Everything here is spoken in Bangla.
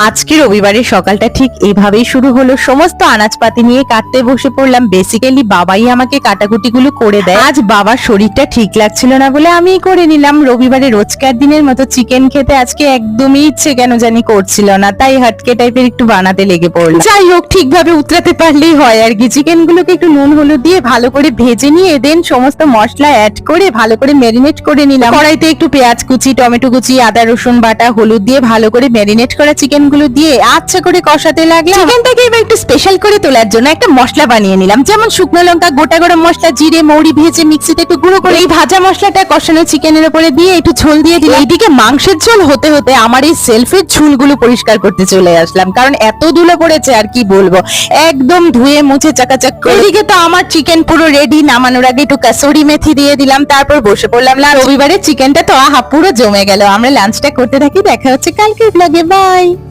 আজকে রবিবারের সকালটা ঠিক এভাবেই শুরু হলো। সমস্ত আনাজপাতি নিয়ে কাটতে বসে পড়লাম। বেসিক্যালি বাবাই আমাকে কাটাকুটিগুলো করে দেয়। আজ বাবার শরীরটা ঠিক লাগছিল না বলে আমিই করে নিলাম। রবিবারে রোজকার দিনের মতো চিকেন খেতে আজকে একদমই ইচ্ছে কেন জানি করছিল না, তাই হাটকে টাইপের একটু বানাতে লেগে পড়লাম। যাই হোক, ঠিকভাবে উতরাতে পারলেই হয় আর কি। চিকেন গুলোকে একটু নুন হলুদ দিয়ে ভালো করে ভেজে নিয়ে দেন সমস্ত মশলা অ্যাড করে ভালো করে ম্যারিনেট করে নিলাম। কড়াইতে একটু পেঁয়াজ কুচি, টমেটো কুচি, আদা রসুন বাটা, হলুদ দিয়ে ভালো করে ম্যারিনেট করা চিকেন গুলো দিয়ে আচ্ছা করে কষাতে লাগলাম। চিকেনটাকে এবার একটু স্পেশাল করে তোলার জন্য একটা মশলা বানিয়ে নিলাম, যেমন শুকনো লঙ্কা, গোটা গরম মশলা, জিরে, মৌরি ভেজে মিক্সিতে একটু গুঁড়ো করে এই ভাজা মশলাটা কষানো চিকেনের উপরে দিয়ে একটু ঝোল দিয়ে দিলাম। এইদিকে মাংসের ঝোল হতে হতে আমার এই সেলফের ঝুলগুলো পরিষ্কার করতে চলে আসলাম, কারণ এত ধুলো পড়েছে আর কি বলবো। একদম ধুয়ে মুছে চাকাচাক করে। এদিকে তো আমার চিকেন পুরো রেডি। নামানোর আগে একটু কাসুরি মেথি দিয়ে দিলাম, তারপর বসে পড়লাম। রবিবারের চিকেনটা তো আহা পুরো জমে গেল। আমরা লাঞ্চটা করতে থাকি। দেখা হচ্ছে কালকের ব্লগে। বাই।